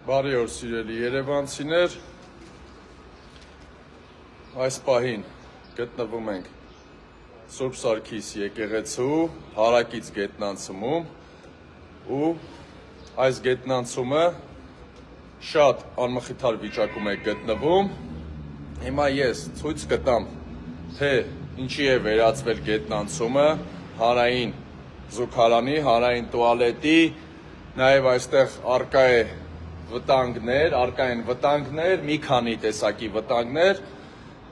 Բարի օր սիրելի երևանցիներ, այս պահին գտնվում ենք Սուրբ Սարգիս եկեղեցու հարակից գետնանցումում ու այս գետնանցումը շատ անմխիթար վիճակում է գտնվում։ Հիմա ես ցույց կտամ, թե ինչի է վերածվել գետնանցումը, հանրային զուգարանի, հանրային տուալետի, նաև այստեղ առկա են վտանգներ, մի քանի տեսակի վտանգներ,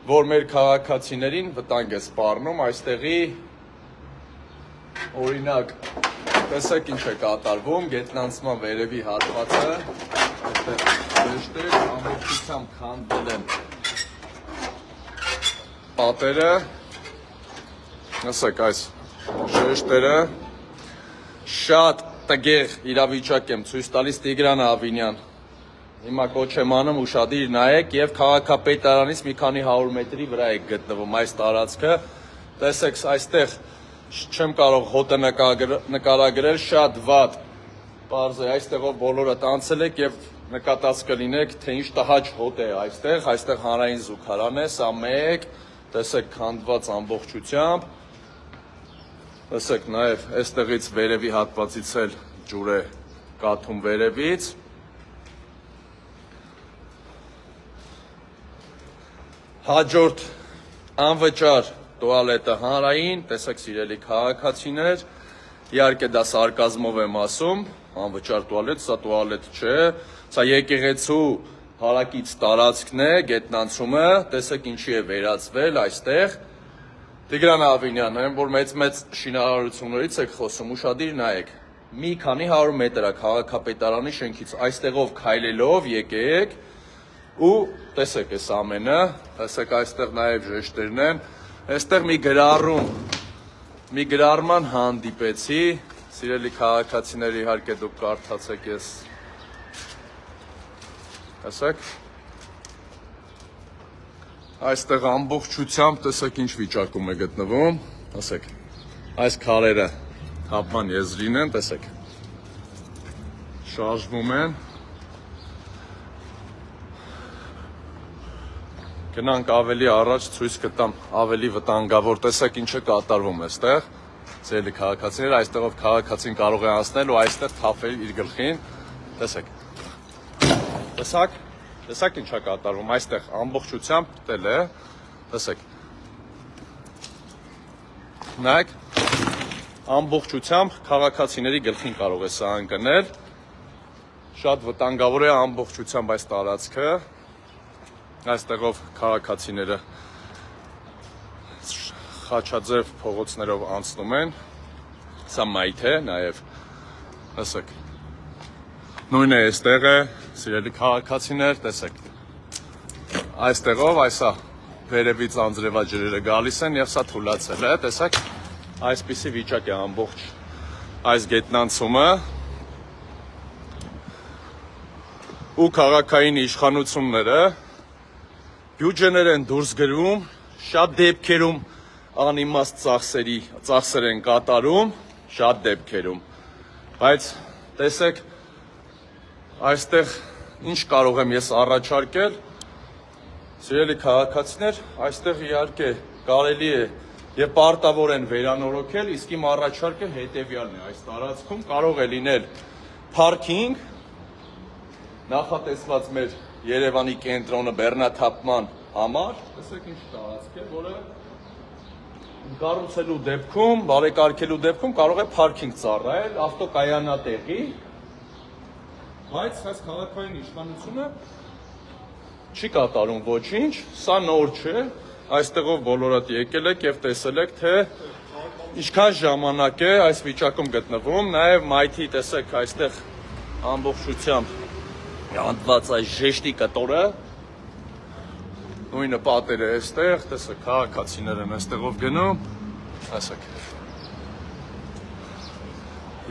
որ մեր քաղաքացիներին վտանգ է սպառնում, այստեղի օրինակ, տեսեք ինչ է կատարվում, գետնանցման վերևի հատվածը, այստեղ շեշտեր, ամբողջությամբ քանդվել են պատերը, ասեք այս շեշտերը, շատ տգեղ իրավիճակ եմ ցույց տալիս Տիգրան Ավինյան, հիմա կոչ եմ անում ուշադիր նայեք եւ քաղաքապետարանից մի քանի 100 մետրի վրա է գտնվում այս տարածքը, տեսեք այստեղ չեմ կարող հոտը նկարագրել, շատ վատ, պարզ է, այստեղով բոլորդ անցել եք եւ նկատած կլինեք, թե ինչ տհաճ հոտ է այստեղ հանրային զուգարան է, սա մեկ, տեսեք քանդված ամբողջությամբ, տեսեք նաեւ այստեղից վերևի հատվածից էլ ջուր է կաթում վերևից, հաջորդ անվճար տուալետը հանրային, տեսեք սիրելի քաղաքացիներ, իհարկե դա սարկազմով եմ ասում, անվճար տուալետ, սա տուալետ չէ, սա եկեղեցու հարակից տարածքն է, գետնանցումը, տեսեք ինչի է վերածվել այստեղ, Տիգրան Ավինյան, այն որ մեծ շինարարություններից եք խոսում, ուշադիր նայեք, մի քանի 100 մետր է քաղաքապետարանի շենքից, այստեղով քայլելով եկեք ու տեսեք այս ամենը, տեսեք այստեղ նաև ժեշտերն են, այստեղ մի գրառման հանդիպեցի, սիրելի քաղաքացիներ իհարկե դուք կարդացեք ես, տեսեք, այստեղ ամբողջությամբ տեսեք ինչ վիճակում է գտնվում, տեսեք, այս քարերը թափման եզրին են, տեսեք, շարժվում են, գնանք ավելի առաջ ցույց կտամ ավելի վտանգավոր, տեսեք ինչ է կատարվում այստեղ, սիրելի քաղաքացիներ, այստեղով քաղաքացին կարող է անցնել ու այստեղ թափել իր գլխին, տեսեք, տեսակ ինչ է կատարվում, այստեղ ամբողջությամբ տել է, տեսեք, նայեք, ամբողջությամբ քաղաքացիների գլխին կարող է սա ընկնել, շատ վտանգավոր է ամբողջությամբ այս տարածքը, այստեղով քաղաքացիները խաչաձև փողոցներով անցնում են, սա մայթ է նաև, տեսեք, նույնը այստեղ է, սիրելի քաղաքացիներ, տեսեք, այստեղով այսա վերևից անձրևաջրերը գալիս են և սա թուլացել է, տեսեք, այսպիսի վիճակ է ամբողջ այս գետնանցումը ու քաղաքային իշխանությունները բյուջեներ են դուրս գրում, շատ դեպքերում անիմաստ ծախսեր են կատարում, շատ դեպքերում, բայց տեսեք, այստեղ ինչ կարող եմ ես առաջարկել, սիրելի քաղաքացիներ, այստեղ իհարկե կարելի է և պարտավոր են վերանորոգել, իսկ իմ առաջարկը հետևյալն է, այս տարածքում կարող է լինել փարքինգ, նախատեսված մեր Երևանի կենտրոնը բեռնաթափման համար, տեսեք ինչ տարածք է, որը կառուցելու դեպքում, բարեկարգելու դեպքում կարող է փարքինգ ծառայել, ավտոկայանատեղի, բայց այս քաղաքային իշխանությունը չի կատարում ոչինչ, սա նոր չէ, այստեղով բոլորդ եկել եք և տեսել եք, թե ինչքան ժամանակ է այս վիճակում գտնվում, նաև մայթի տեսեք այստեղ ամբողջությամբ հանդված այս ժեշտի կտորը, նույնը պատերը այստեղ, տեսեք քաղաքացիներ են այստեղով գնում, տեսեք,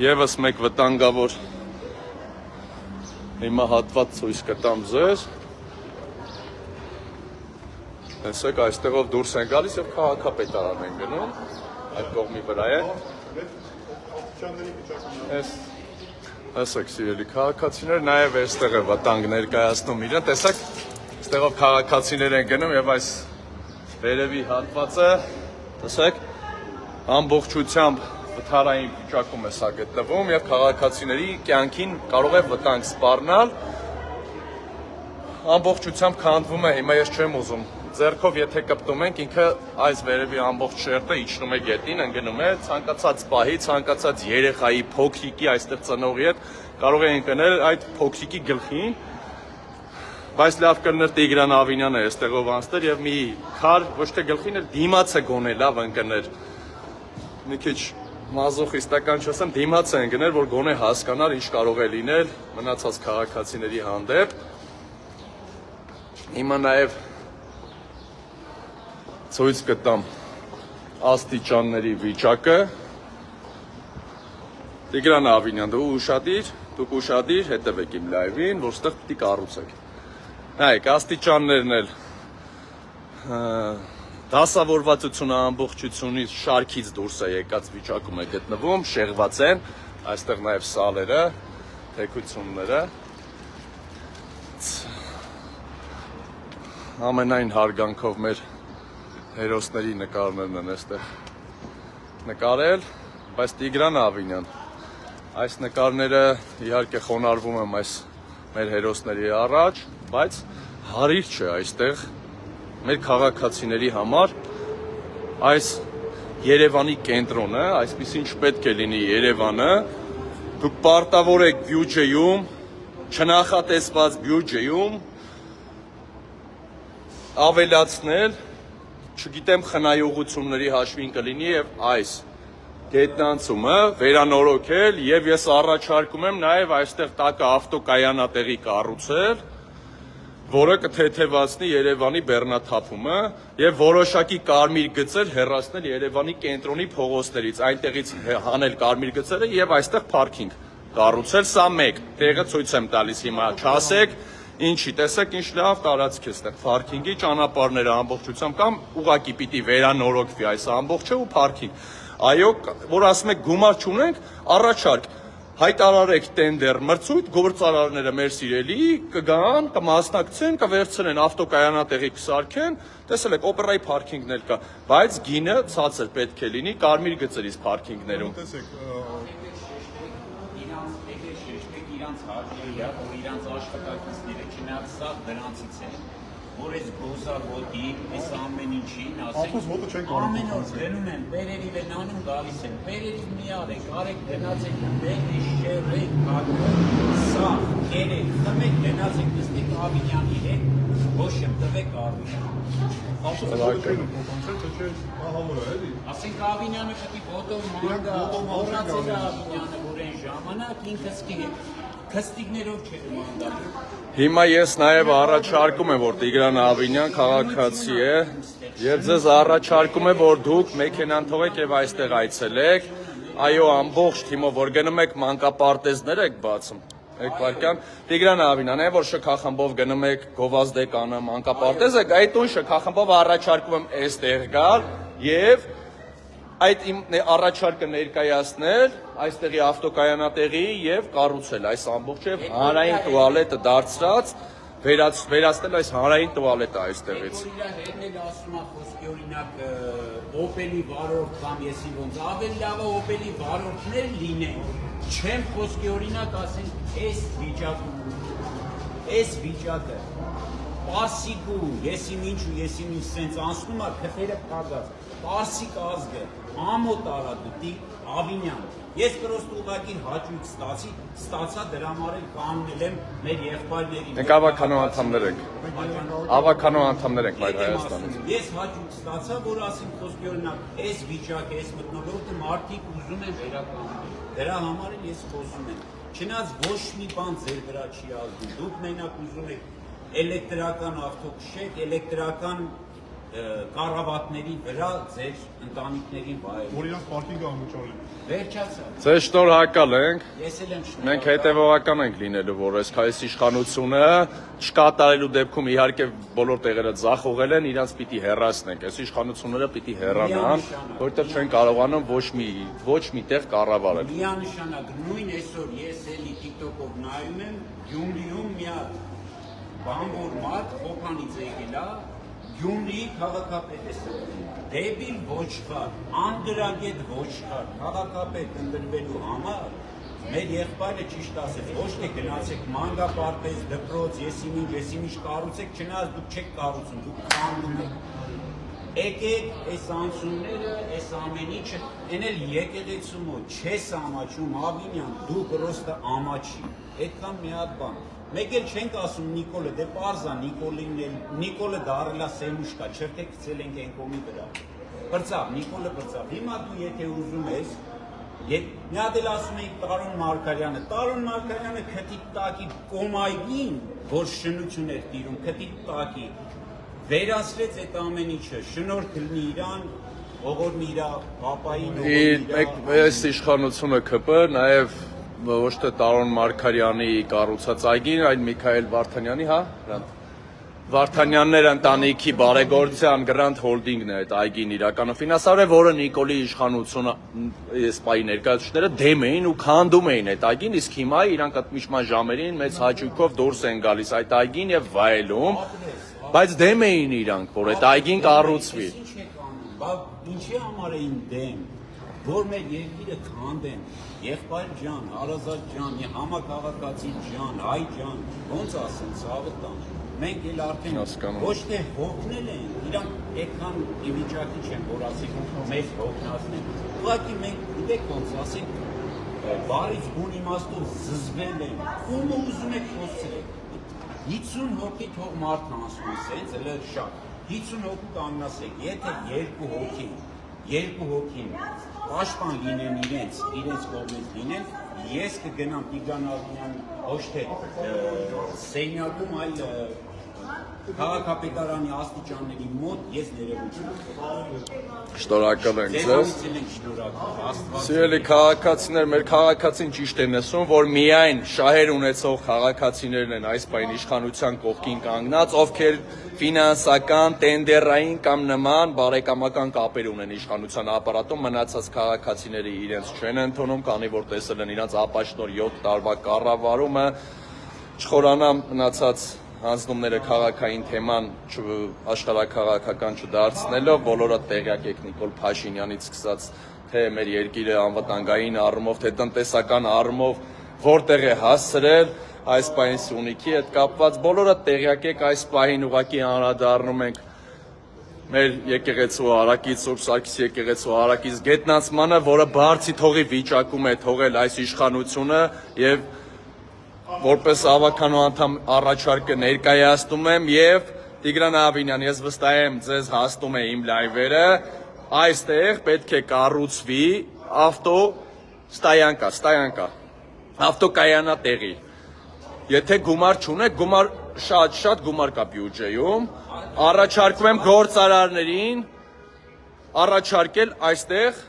ևս մեկ վտանգավոր հիմա հատված ցույց կտամ ձեզ, տեսեք այստեղով դուրս են գալիս և քաղաքապետարան են գնում, այդ կողմի վրա է, Տեսեք, սիրելի քաղաքացիներ, նաև այստեղ է վտանգ ներկայացնում իրեն, տեսեք, այստեղով քաղաքացիներ են գնում եւ այս վերևի հատվածը, տեսեք, ամբողջությամբ վթարային վիճակում է սա գտնվում եւ քաղաքացիների կյանքին կարող է վտանգ սպառնալ, ամբողջությամբ քանդվում է, հիմա ես չեմ ուզում, ձեռքով եթե կպտում ենք, ինքը այս վերևի ամբողջ շերտը իջնում է գետին, ընկնում է, ցանկացած պահի, ցանկացած երեխայի, փոքրիկի այստեղ ծնողի հետ կարող է ընկնել այդ փոքրիկի գլխին, բայց լավ կլներ Տիգրան Ավինյանը այստեղով անցներ եւ մի քար ոչ թե գլխին, այլ դիմացը գոնե լավ ընկներ։ Մի քիչ մազոխիստական չասեմ, դիմացը ընկներ, որ գոնե հասկանար ինչ կարող է լինել մնացած քաղաքացիների հանդեպ։ Հիմա նաեւ ցույց կտամ աստիճանների վիճակը։ Տիգրան Ավինյան, դուք ուշադիր հետևեք իմ լայվին, որ ստեղ պիտի կառուցեք։ Նայեք, աստիճաններն էլ դասավորվածությունը ամբողջությունից շարքից դուրս է եկած վիճակում է գտնվում, շեղված են, այստեղ նաև սալերը, թեքությունները։ Ամենայն հարգանքով մեր հերոսների նկարներն են այստեղ նկարել, բայց Տիգրան Ավինյան, այս նկարները իհարկե խոնարհվում եմ այս մեր հերոսների առաջ, բայց հարիր չէ այստեղ մեր քաղաքացիների համար այս Երևանի կենտրոնը, այսպեսին չպետք է լինի Երևանը, դուք պարտավոր եք բյուջեում, չնախատեսված բյուջեում ավելացնել, չգիտեմ խնայողությունների հաշվին կլինի եւ այս գետնանցումը վերանորոգել եւ ես առաջարկում եմ նաեւ այստեղ տակը ավտոկայանատեղի կառուցել, որը կթեթևացնի Երևանի բեռնաթափումը եւ որոշակի կարմիր գծեր հեռացնել Երևանի կենտրոնի փողոցներից, այնտեղից հանել կարմիր գծերը եւ այստեղ պարքինգ կառուցել, սա մեկ, տեղը ցույց եմ տալիս հիմա, չասեք ինչի, տեսեք ինչ լավ տարածք է այստեղ պարքինգի ճանապարհները ամբողջությամբ կամ ուղակի պիտի վերանորոգվի այս ամբողջը ու պարքինգ։ Այո, որ ասում եք գումար չունենք, առաջարկ հայտարարեք տենդեր մրցույթ, գործարարները մեր սիրելի կգան, կմասնակցեն, կվերցնեն ավտոկայանատեղի կսարքեն, տեսել եք օպերայի պարքինգներ կա, բայց գինը ցածր պետք է լինի կարմիր գծերից պարքինգներում։ Իրանց հարկերը, որ իրանց աշխատակիցները չնայած սա դրանցից են, որ այս գոզագոտի, այս ամեն ինչին, ասենք, ամեն օր գնում են, բերերիվ են անում, գալիս են, բերերիվ մի արեք, արեք գնացեք, բերի, շերեք, սաղ, կերեք, խմեք, գնացեք, նստեք Ավինյանի հետ, ոչ եմ, տվեք Ավինյան։ Ասենք Ավինյանը պտի ոտով մանգա, որացել է Ավինյանը, որ են ժամանակ, ինքս քստիկներով չէր մանդալու։ Հիմա ես նաև առաջարկում եմ, որ Տիգրան Ավինյան քաղաքացի է եւ ձեզ առաջարկում եմ, որ դուք մեքենան թողեք եւ այստեղ այցելեք։ Այո, ամբողջ թիմով որ գնում եք մանկապարտեզներ եք բացում։ Եք վարքյան Տիգրան Ավինյան է, որ շքախմբով գնում եք գովազդեկանը մանկապարտեզ եք, այդ տուն շքախմբով առաջարկում եմ այստեղ գալ եւ այդ իմ առաջարկը ներկայացնել այստեղի ավտոկայանատեղի եւ կառուցել այս ամբողջը հանրային տուալետը դարձրած վերացնել այս հանրային տուալետը այստեղից։ Որ իր հետն էլ ասում է խոսքի օրինակ օպելի վարորդ կամ եսի ոնց ավելի լավ է օպելի վարորդներ լինեն։ Չեմ խոսքի օրինակ ասենք այս վիճակը պասիկու եսիմ ինչ սենց անցնում է քթերը փագած պարսիկ ազգը ամոթ արադուտի Ավինյան ես պրոստը ուղղակի հաճույք ստացա դրա համար էլ կանոնել եմ մեր եղբայրներին Մենք ավականո անդամներ ենք ավականո անդամներ ենք այդ Հայաստանից ես հաճույք ստացա որ ասենք խոսքի օրինակ այս վիճակը այս մթնոլորտը մարդիկ ուզում են վերականգնել դրա համար էլ ես խոսում եմ չնայած ոչ մի բան ձեր վրա չի ազդում դուք մենակ ուզում եք էլեկտրական ավտոքշեք, էլեկտրական կառավատների վրա ձեր ընտանիքներին վայել։ Որ իրանք պարքինգ անվճարել։ Վերջացավ։ Ձեզ շնորհակալ ենք։ Ես էլ եմ շնորհակալ։ Մենք հետևողական ենք լինելու, որ այս իշխանությունը չկատարելու դեպքում իհարկե բոլոր տեղերը ձախողել են, իրանց պիտի հեռացնենք։ Այս իշխանությունները պիտի հեռանան, որովհետև չեն կարողանում ոչ մի տեղ կառավարել։ Միանշանակ նույն այսօր ես էլի TikTok-ով նայում եմ, Գյումրիում մի հատ բանվոր մարդ Խոփանից եկել է, Գյումրիի քաղաքապետ է սրտում, դեբիլ ոչխար, անդրագետ ոչխար, քաղաքապետ ընտրվելու համար մեր եղբայրը ճիշտ ասեց, ոչ թե գնացեք մանկապարտեզ, դպրոց, եսիմինչ կառուցեք, չնայած դուք չեք կառուցում, դուք քանդում եք։ Եկեք այս անցումները, այս ամեն ինչը, այն էլ եկեղեցու մոտ չես ամաչում, Ավինյան, դու պրոստը ամաչի, այդքան մի հատ բան։ Մեկ էլ չենք ասում Նիկոլը, դե պարզա Նիկոլը դարելա սեմուշկա, չրտեք գցել ենք այն կոմի վրա։ Բրծավ, Նիկոլը բրծավ։ Հիմա դու եթե ուզում ես, մի հատ էլ ասում էինք Տարոն Մարգարյանը քթի տակի կոմայգին, որ շնություն էր տիրում, քթի տակի վերացրեց այդ ամեն ինչը, շնորհք լինի իրան, ողորմի իրա պապային, Այս իշխանությունը ԿՊ նաև ոչ թե Տարոն Մարգարյանի կառուցած այգին, այլ Միքայել Վարդանյանի, հա, Վարդանյաններ ընտանիքի բարեգործության Grand Holding-ն է այդ այգին իրականում ֆինանսավորել, որը Նիկոլի իշխանությունը սպայի ներկայացուցիչները դեմ էին ու քանդում էին այդ այգին, իսկ հիմա իրանք միշման ժամերին մեծ հաճույքով դուրս են գալիս այդ այգին եւ վայելում, բայց դեմ էին իրանք, որ այդ այգին կառուցվի։ Ինչի համար էին դեմ, որ մեր երկիրը քանդեն, եղբայր ջան, հարազատ ջան, համակարգացի ջան, հայ ջան, ոնց ասեն, ցավը տան։ Մենք էլ արդեն ոչ թե հոգնել են, իրանք այդքան ի վիճակի չեն, որ ասենք մեզ հոգնածնեն։ Ուղղակի մենք գիտեք ոնց ասենք, բարից բուն իմաստով զզվել են, ումը ուզում եք խոսել։ 50 հոգի թող մարդ անցնում, սենց էլ շատ։ 50 հոգու կանգնասեք, եթե երկու հոգին պաշտպան լինեն իրենց կողմից լինեն, ես կգնամ Տիգրան Ալթունյան ոչ թե սենյակում, այլ քաղաքապետարանի աստիճանների մոտ ես ներողություն։ Շնորհակալ ենք ձեզ։ Սիրելի քաղաքացիներ, մեր քաղաքացին ճիշտ է ասում, որ միայն շահեր ունեցող քաղաքացիներն են այս պահին իշխանության կողքին կանգնած, ովքեր ֆինանսական, տենդերային կամ նման բարեկամական կապեր ունեն իշխանության ապարատում, մնացած քաղաքացիները իրենց չեն ընդունում, քանի որ տեսել են իրենց ապաշնոր 7 տարվա կառավարումը, չխորանամ մնացած հանձնումները քաղաքային թեման աշխարհաքաղաքական չդարձնելով, բոլորը տեղյակ եք Նիկոլ Փաշինյանից սկսած, թե մեր երկիրը անվտանգային առումով, թե տնտեսական առումով որտեղ է հասցրել, այս պահին Սյունիքի հետ կապված, բոլորը տեղյակ եք, այս պահին ուղղակի անդրադառնում ենք մեր եկեղեցու Արաքից, Սուրբ Սարգիս եկեղեցու Արաքից գետնանցմանը, որը բարձի թողի վիճակում է թողել այս իշխանությունը եւ որպես ավականու անդամ առաջարկը ներկայացնում եմ եւ Տիգրան Ավինյան, ես վստահ եմ ձեզ հասնում է իմ լայվերը, այստեղ պետք է կառուցվի ավտոկայանատեղի։ Եթե գումար չունեք, շատ գումար կա բյուջեում, առաջարկում եմ գործարարներին առաջարկել այստեղ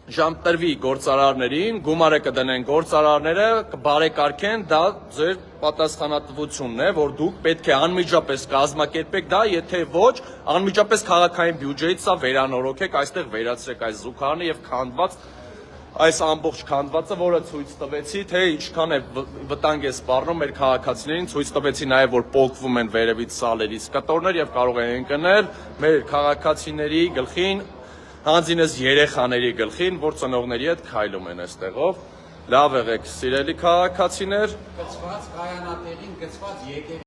ժամ տրվի գործարարներին, գումարը կդնեն գործարարները, կբարեկարգեն, դա ձեր պատասխանատվությունն է, որ դուք պետք է անմիջապես կազմակերպեք դա, եթե ոչ, անմիջապես քաղաքային բյուջեից սա վերանորոգեք, այստեղ վերացրեք այս զուգարանը եւ քանդված այս ամբողջ քանդվածը, որը ցույց տվեցի, թե ինչքան է վտանգ է սպառնում մեր քաղաքացիներին, ցույց տվեցի նաեւ, որ պոկվում են վերևից սալերից կտորներ եւ կարող են ընկնել մեր քաղաքացիների գլխին, հանձինս երեխաների գլխին, որ ծնողների հետ քայլում են այստեղով։ Լավ եղեք, սիրելի քաղաքացիներ։ Գծված կայանատեղին, գծված